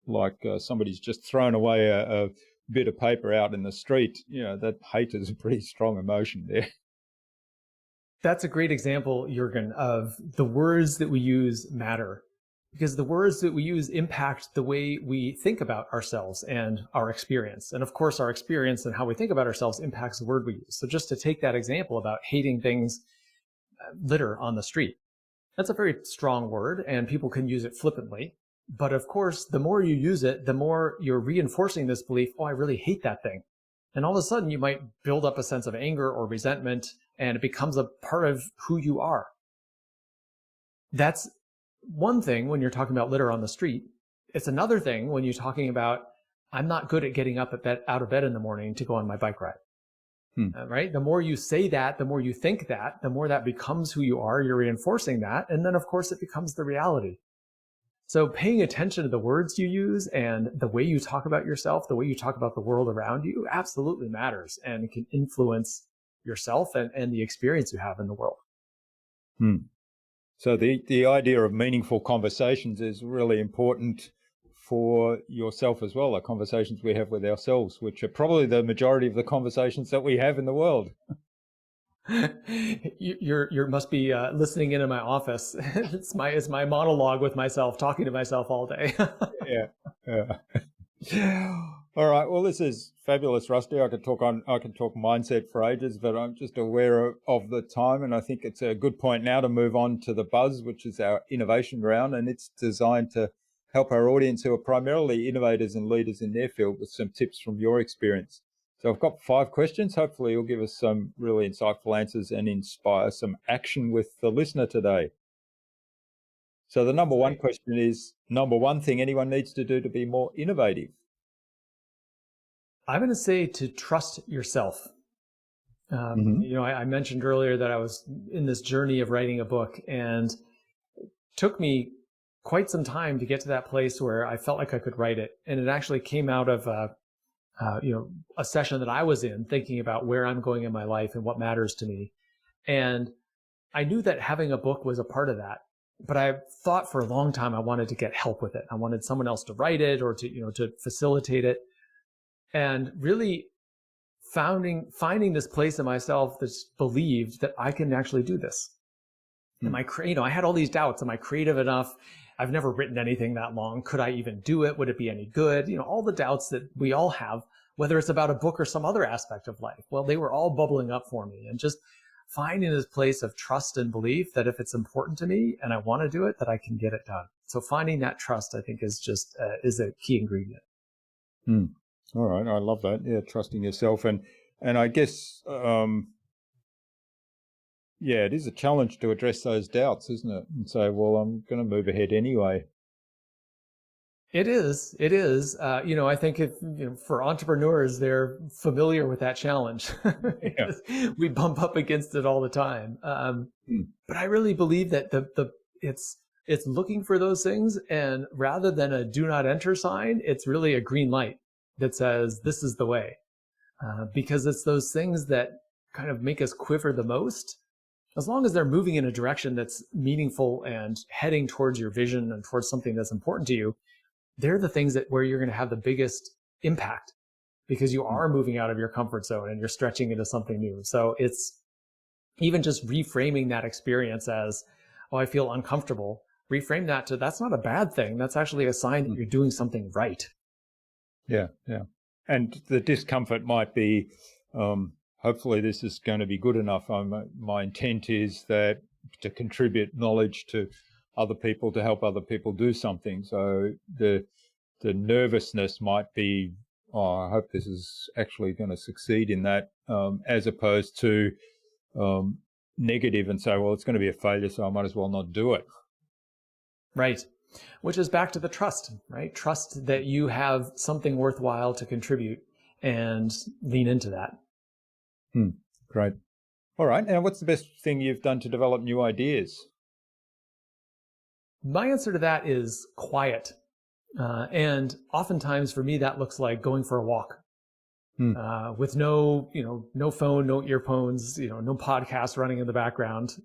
like somebody's just thrown away a bit of paper out in the street, that hate is a pretty strong emotion there. That's a great example, Jürgen, of the words that we use matter, because the words that we use impact the way we think about ourselves and our experience. And of course, our experience and how we think about ourselves impacts the word we use. So just to take that example about hating things, litter on the street, that's a very strong word and people can use it flippantly. But of course, the more you use it, the more you're reinforcing this belief, oh, I really hate that thing. And all of a sudden you might build up a sense of anger or resentment, and it becomes a part of who you are. That's one thing when you're talking about litter on the street. It's another thing when you're talking about, I'm not good at getting out of bed in the morning to go on my bike ride. Right? The more you say that, the more you think that, the more that becomes who you are. You're reinforcing that. And then, of course, it becomes the reality. So paying attention to the words you use and the way you talk about yourself, the way you talk about the world around you absolutely matters and can influence yourself and the experience you have in the world. So the idea of meaningful conversations is really important for yourself as well, the conversations we have with ourselves, which are probably the majority of the conversations that we have in the world. You must be listening in my office. It's my monologue with myself, talking to myself all day. Yeah. All right. Well, this is fabulous, Rusty. I could talk mindset for ages, but I'm just aware of the time, and I think it's a good point now to move on to the Buzz, which is our innovation round, and it's designed to help our audience who are primarily innovators and leaders in their field with some tips from your experience. So I've got 5 questions. Hopefully you'll give us some really insightful answers and inspire some action with the listener today. So the number one question is, number one thing anyone needs to do to be more innovative? I'm going to say to trust yourself. I mentioned earlier that I was in this journey of writing a book, and it took me quite some time to get to that place where I felt like I could write it. And it actually came out of a session that I was in, thinking about where I'm going in my life and what matters to me. And I knew that having a book was a part of that. But I thought for a long time I wanted to get help with it. I wanted someone else to write it or to facilitate it. And really finding this place in myself that believed that I can actually do this. Am I I had all these doubts. Am I creative enough? I've never written anything that long. Could I even do it? Would it be any good? All the doubts that we all have, whether it's about a book or some other aspect of life. Well, they were all bubbling up for me, and just finding this place of trust and belief that if it's important to me and I want to do it, that I can get it done. So finding that trust, I think, is a key ingredient. All right. I love that. Yeah. Trusting yourself. And I guess, it is a challenge to address those doubts, isn't it? And say, well, I'm going to move ahead anyway. It is. I think for entrepreneurs, they're familiar with that challenge. We bump up against it all the time. But I really believe that it's looking for those things, and rather than a do not enter sign, it's really a green light that says this is the way, because it's those things that kind of make us quiver the most. As long as they're moving in a direction that's meaningful and heading towards your vision and towards something that's important to you, they're the things where you're going to have the biggest impact, because you are moving out of your comfort zone and you're stretching into something new. So it's even just reframing that experience as, oh, I feel uncomfortable. Reframe that to, that's not a bad thing. That's actually a sign that you're doing something right. Yeah. And the discomfort might be, hopefully this is going to be good enough. My intent is that to contribute knowledge to other people, to help other people do something. So the nervousness might be, I hope this is actually going to succeed in that, as opposed to negative and say, well, it's going to be a failure, so I might as well not do it. Right. Which is back to the trust, right? Trust that you have something worthwhile to contribute and lean into that. Great. All right. Now, what's the best thing you've done to develop new ideas? My answer to that is quiet. And oftentimes for me, that looks like going for a walk with no phone, no earphones, no podcast running in the background,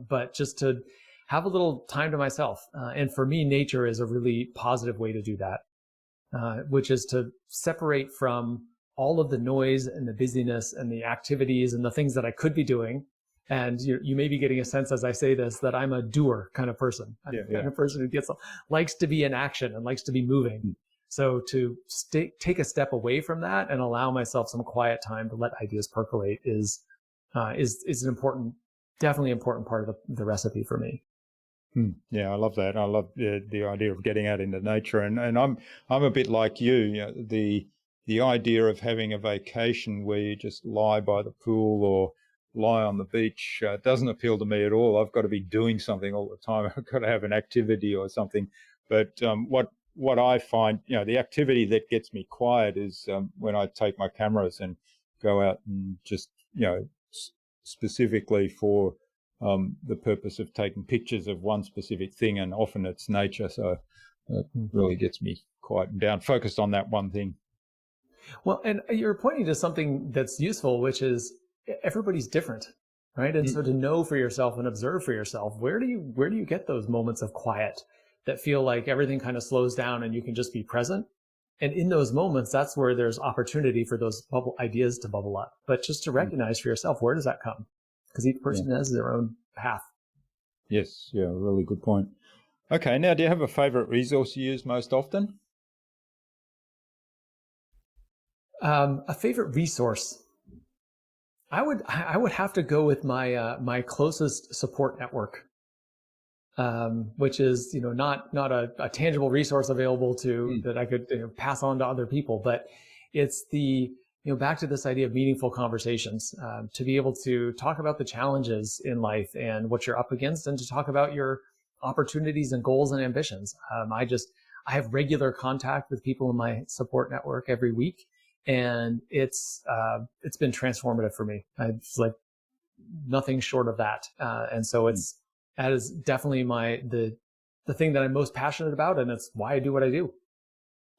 but just to have a little time to myself. And for me, nature is a really positive way to do that, which is to separate from all of the noise and the busyness and the activities and the things that I could be doing. And you may be getting a sense as I say this, that I'm a doer kind of person. I'm the kind of person who likes to be in action and likes to be moving. So to take a step away from that and allow myself some quiet time to let ideas percolate is an definitely important part of the recipe for me. Yeah, I love that. I love the idea of getting out into nature, and I'm a bit like you. The idea of having a vacation where you just lie by the pool lie on the beach doesn't appeal to me at all. I've got to be doing something all the time. I've got to have an activity or something. But what I find, the activity that gets me quiet is when I take my cameras and go out and just, specifically for the purpose of taking pictures of one specific thing, and often it's nature. So it really gets me quieted down, focused on that one thing. Well, and you're pointing to something that's useful, which is everybody's different, right? And so to know for yourself and observe for yourself, where do you get those moments of quiet that feel like everything kind of slows down and you can just be present? And in those moments, that's where there's opportunity for those ideas to bubble up. But just to recognize for yourself, where does that come? Because each person has their own path. Yes, yeah, really good point. Okay, now do you have a favorite resource you use most often? A favorite resource. I would have to go with my closest support network, which is not a tangible resource available to that I could pass on to other people, but it's the back to this idea of meaningful conversations, to be able to talk about the challenges in life and what you're up against, and to talk about your opportunities and goals and ambitions. I have regular contact with people in my support network every week. And it's been transformative for me. It's like nothing short of that. And so that is definitely the thing that I'm most passionate about, and it's why I do what I do.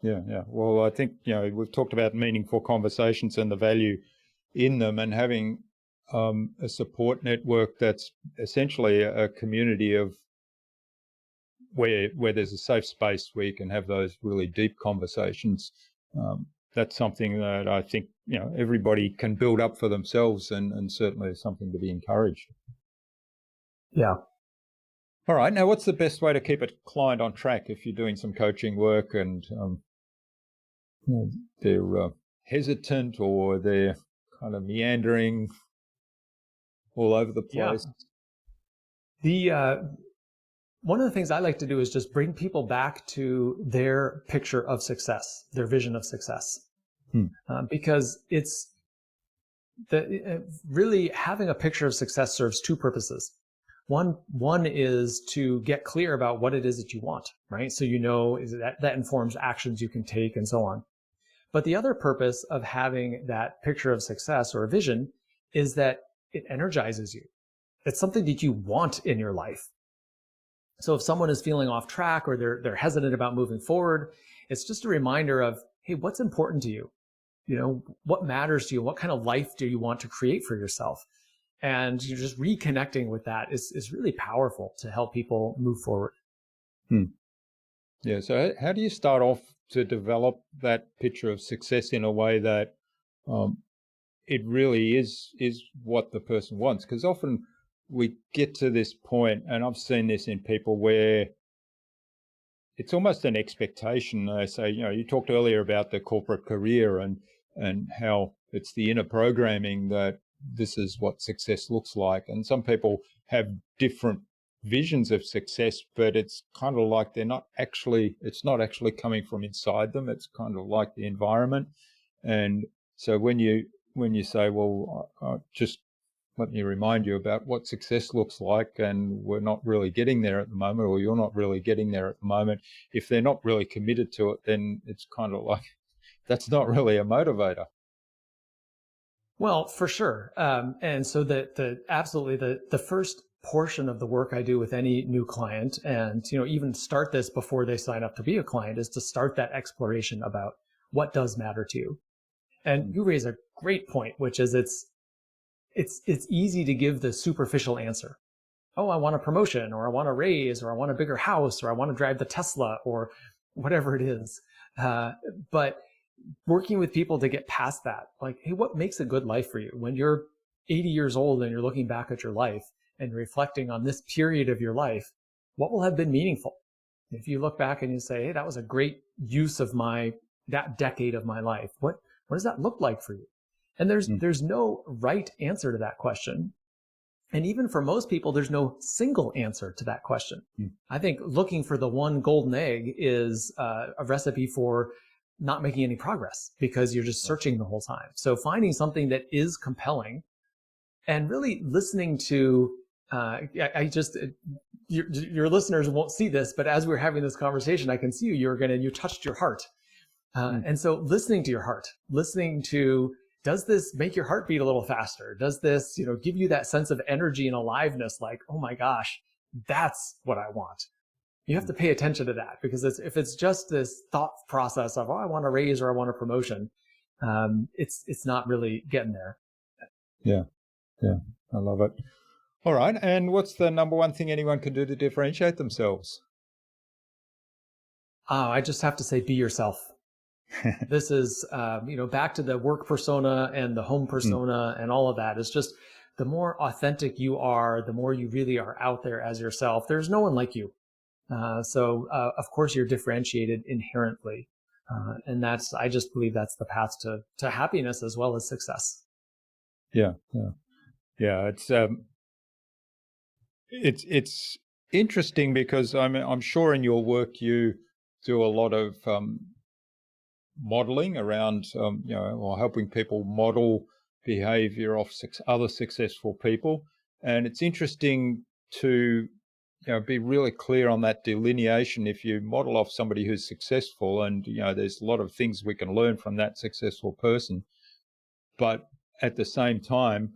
Yeah, yeah. Well, I think, we've talked about meaningful conversations and the value in them, and having a support network that's essentially a community of where there's a safe space where you can have those really deep conversations. That's something that I think, everybody can build up for themselves, and certainly something to be encouraged. Yeah. All right. Now, what's the best way to keep a client on track if you're doing some coaching work and they're hesitant, or they're kind of meandering all over the place? Yeah. One of the things I like to do is just bring people back to their picture of success, their vision of success. Because it's really having a picture of success serves two purposes. One is to get clear about what it is that you want, right? So that informs actions you can take and so on. But the other purpose of having that picture of success or a vision is that it energizes you. It's something that you want in your life. So if someone is feeling off track, or they're hesitant about moving forward, it's just a reminder of, hey, what's important to you? What matters to you? What kind of life do you want to create for yourself? And you're just reconnecting with that is really powerful to help people move forward. Yeah. So how do you start off to develop that picture of success in a way that it really is what the person wants? Because often we get to this point, and I've seen this in people, where it's almost an expectation. They say, you talked earlier about the corporate career and how it's the inner programming that this is what success looks like. And some people have different visions of success, but it's kind of like it's not actually coming from inside them. It's kind of like the environment. And so when you say, well, just let me remind you about what success looks like, and we're not really getting there at the moment, or you're not really getting there at the moment, if they're not really committed to it, then it's kind of like that's not really a motivator. Well, for sure. And so absolutely the first portion of the work I do with any new client, and even start this before they sign up to be a client, is to start that exploration about what does matter to you. And you raise a great point, which is it's easy to give the superficial answer. Oh, I want a promotion, or I want a raise, or I want a bigger house, or I want to drive the Tesla, or whatever it is. But working with people to get past that, like, hey, what makes a good life for you? When you're 80 years old and you're looking back at your life and reflecting on this period of your life, what will have been meaningful? If you look back and you say, hey, that was a great use of that decade of my life, what does that look like for you? And there's no right answer to that question. And even for most people, there's no single answer to that question. I think looking for the one golden egg is a recipe for not making any progress, because you're just searching the whole time. So finding something that is compelling and really listening to, your listeners won't see this, but as we're having this conversation, I can see you touched your heart. And so listening to your heart, listening to, does this make your heart beat a little faster? Does this, give you that sense of energy and aliveness? Like, oh my gosh, that's what I want. You have to pay attention to that, because if it's just this thought process of, oh, I want a raise or I want a promotion, it's not really getting there. Yeah. I love it. All right. And what's the number one thing anyone can do to differentiate themselves? I just have to say, be yourself. This is, back to the work persona and the home persona and all of that. It's just, the more authentic you are, the more you really are out there as yourself. There's no one like you. So of course you're differentiated inherently. And I just believe that's the path to happiness as well as success. Yeah. It's interesting because I'm sure in your work you do a lot of modeling around, or helping people model behavior of other successful people. And it's interesting to be really clear on that delineation. If you model off somebody who's successful, and there's a lot of things we can learn from that successful person, but at the same time,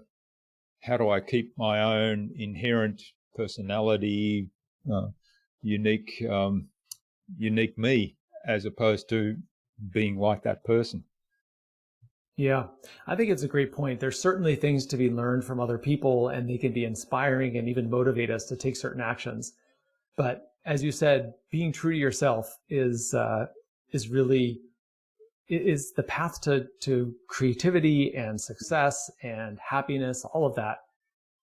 how do I keep my own inherent personality, unique me, as opposed to being like that person? Yeah, I think it's a great point. There's certainly things to be learned from other people, and they can be inspiring and even motivate us to take certain actions. But as you said, being true to yourself is really the path to creativity and success and happiness, all of that.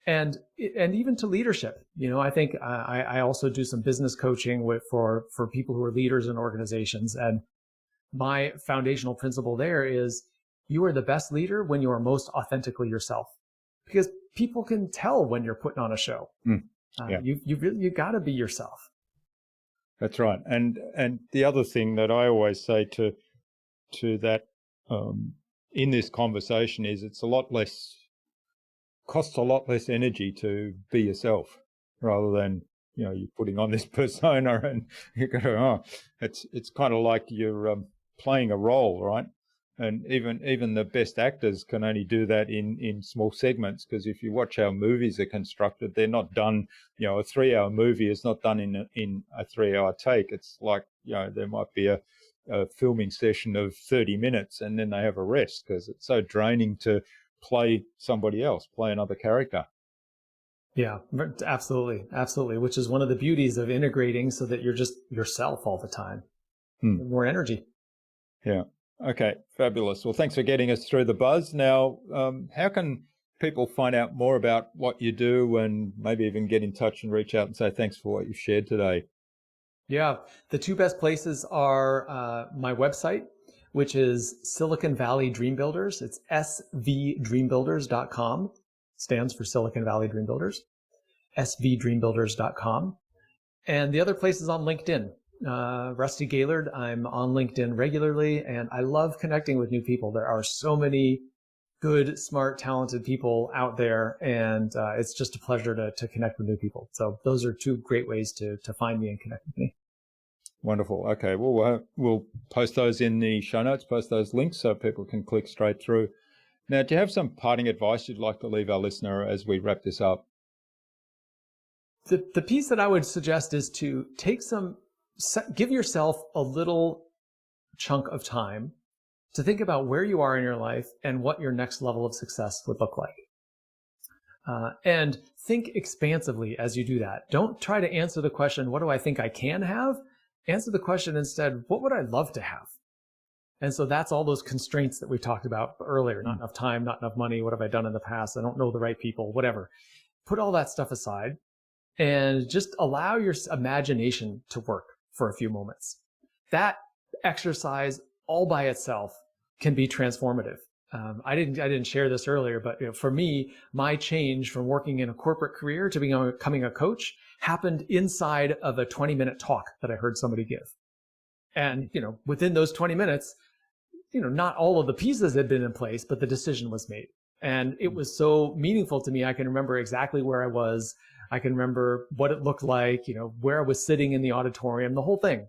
And even to leadership. I think I also do some business coaching for people who are leaders in organizations. And my foundational principle there is, you are the best leader when you are most authentically yourself, because people can tell when you're putting on a show. You got to be yourself. That's right. And the other thing that I always say to that in this conversation is, costs a lot less energy to be yourself, rather than you're putting on this persona and you go, it's kind of like you're playing a role, right? And even the best actors can only do that in small segments, because if you watch how movies are constructed, they're not done, a 3-hour movie is not done in a 3-hour take. It's like, there might be a filming session of 30 minutes and then they have a rest, because it's so draining to play somebody else, play another character. Yeah, absolutely. Absolutely. Which is one of the beauties of integrating, so that you're just yourself all the time. More energy. Yeah. Okay, fabulous. Well, thanks for getting us through the buzz. Now, how can people find out more about what you do, and maybe even get in touch and reach out and say thanks for what you shared today? Yeah, the two best places are my website, which is Silicon Valley Dream Builders. It's svdreambuilders.com. Stands for Silicon Valley Dream Builders. svdreambuilders.com. And the other place is on LinkedIn. Rusty Gaillard. I'm on LinkedIn regularly, and I love connecting with new people. There are so many good, smart, talented people out there, and it's just a pleasure to connect with new people. So those are two great ways to find me and connect with me. Wonderful. Okay, well, we'll post those in the show notes, post those links so people can click straight through. Now, do you have some parting advice you'd like to leave our listener as we wrap this up? The piece that I would suggest is to give yourself a little chunk of time to think about where you are in your life and what your next level of success would look like. And think expansively as you do that. Don't try to answer the question, what do I think I can have? Answer the question instead, what would I love to have? And so that's all those constraints that we talked about earlier. Not enough time, not enough money. What have I done in the past? I don't know the right people, whatever. Put all that stuff aside and just allow your imagination to work for a few moments. That exercise all by itself can be transformative. I didn't share this earlier, but for me, my change from working in a corporate career to becoming a coach happened inside of a 20-minute talk that I heard somebody give. And, within those 20 minutes, not all of the pieces had been in place, but the decision was made. And it was so meaningful to me. I can remember exactly where I was. I can remember what it looked like, where I was sitting in the auditorium, the whole thing.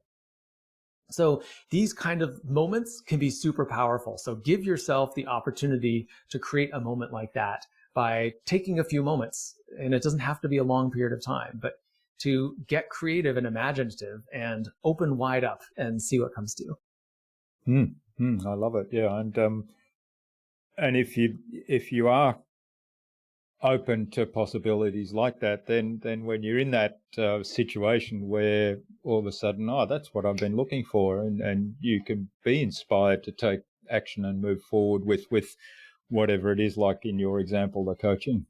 So these kind of moments can be super powerful. So give yourself the opportunity to create a moment like that by taking a few moments. And it doesn't have to be a long period of time, but to get creative and imaginative and open wide up and see what comes to you. I love it. Yeah. And if you are open to possibilities like that, then when you're in that situation where all of a sudden, that's what I've been looking for, and you can be inspired to take action and move forward with whatever it is, like in your example, the coaching.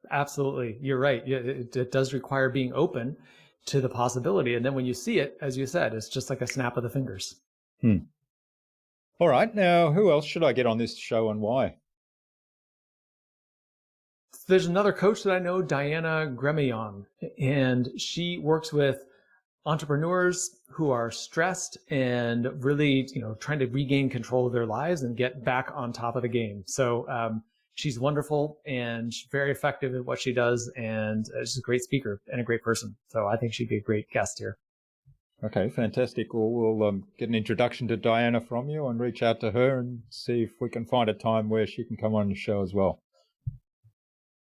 Absolutely. You're right. It does require being open to the possibility. And then when you see it, as you said, it's just like a snap of the fingers. All right. Now, who else should I get on this show and why? There's another coach that I know, Diana Gremillon, and she works with entrepreneurs who are stressed and really, trying to regain control of their lives and get back on top of the game. So she's wonderful and very effective at what she does, and she's a great speaker and a great person. So I think she'd be a great guest here. Okay, fantastic. Well, we'll get an introduction to Diana from you and reach out to her and see if we can find a time where she can come on the show as well.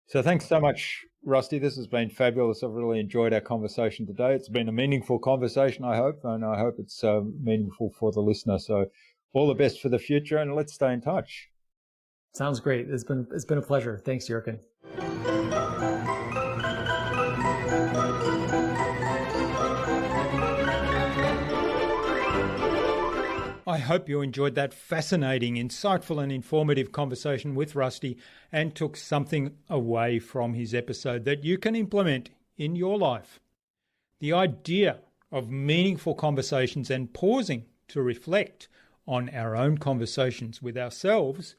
So thanks so much, Rusty. This has been fabulous. I've really enjoyed our conversation today. It's been a meaningful conversation, I hope, and I hope it's meaningful for the listener. So all the best for the future, and let's stay in touch. Sounds great. It's been a pleasure. Thanks, Jurgen. I hope you enjoyed that fascinating, insightful and informative conversation with Rusty and took something away from his episode that you can implement in your life. The idea of meaningful conversations and pausing to reflect on our own conversations with ourselves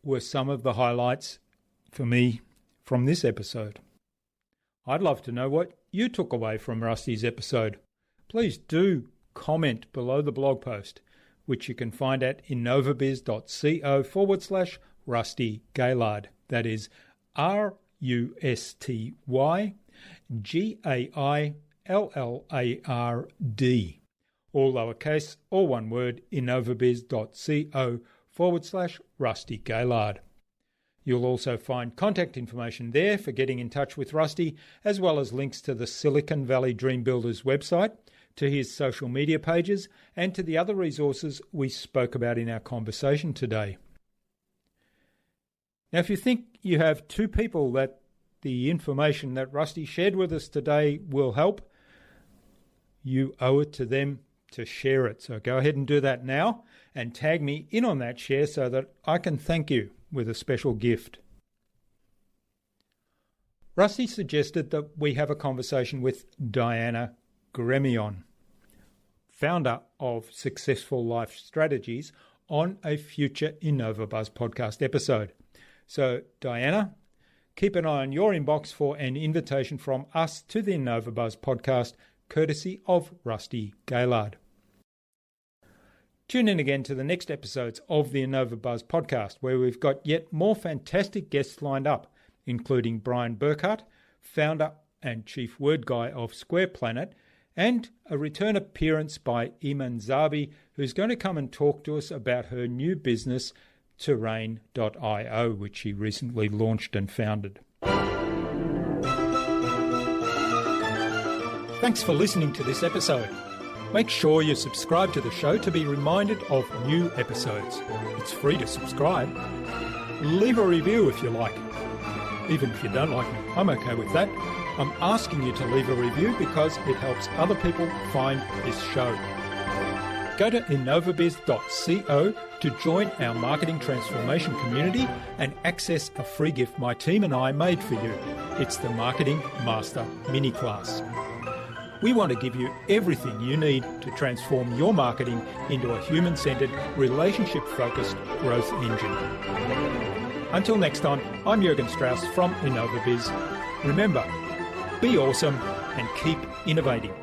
were some of the highlights for me from this episode. I'd love to know what you took away from Rusty's episode. Please do comment below the blog post, which you can find at innovabiz.co/Rusty Gaillard. That is RUSTYGAILLARD. All lowercase, all one word, innovabiz.co/Rusty Gaillard. You'll also find contact information there for getting in touch with Rusty, as well as links to the Silicon Valley Dream Builders website, to his social media pages, and to the other resources we spoke about in our conversation today. Now, if you think you have two people that the information that Rusty shared with us today will help, you owe it to them to share it. So go ahead and do that now and tag me in on that share so that I can thank you with a special gift. Rusty suggested that we have a conversation with Diana Gremillon, founder of Successful Life Strategies, on a future InnovaBuzz podcast episode. So, Diana, keep an eye on your inbox for an invitation from us to the InnovaBuzz podcast, courtesy of Rusty Gaillard. Tune in again to the next episodes of the InnovaBuzz podcast, where we've got yet more fantastic guests lined up, including Brian Burkhart, founder and chief word guy of Square Planet, and a return appearance by Iman Zabi, who's going to come and talk to us about her new business, Terrain.io, which she recently launched and founded. Thanks for listening to this episode. Make sure you subscribe to the show to be reminded of new episodes. It's free to subscribe. Leave a review if you like. Even if you don't like me, I'm okay with that. I'm asking you to leave a review because it helps other people find this show. Go to innovabiz.co to join our marketing transformation community and access a free gift my team and I made for you. It's the Marketing Master Mini Class. We want to give you everything you need to transform your marketing into a human-centered, relationship-focused growth engine. Until next time, I'm Jurgen Strauss from InnovaBiz. Remember, be awesome and keep innovating.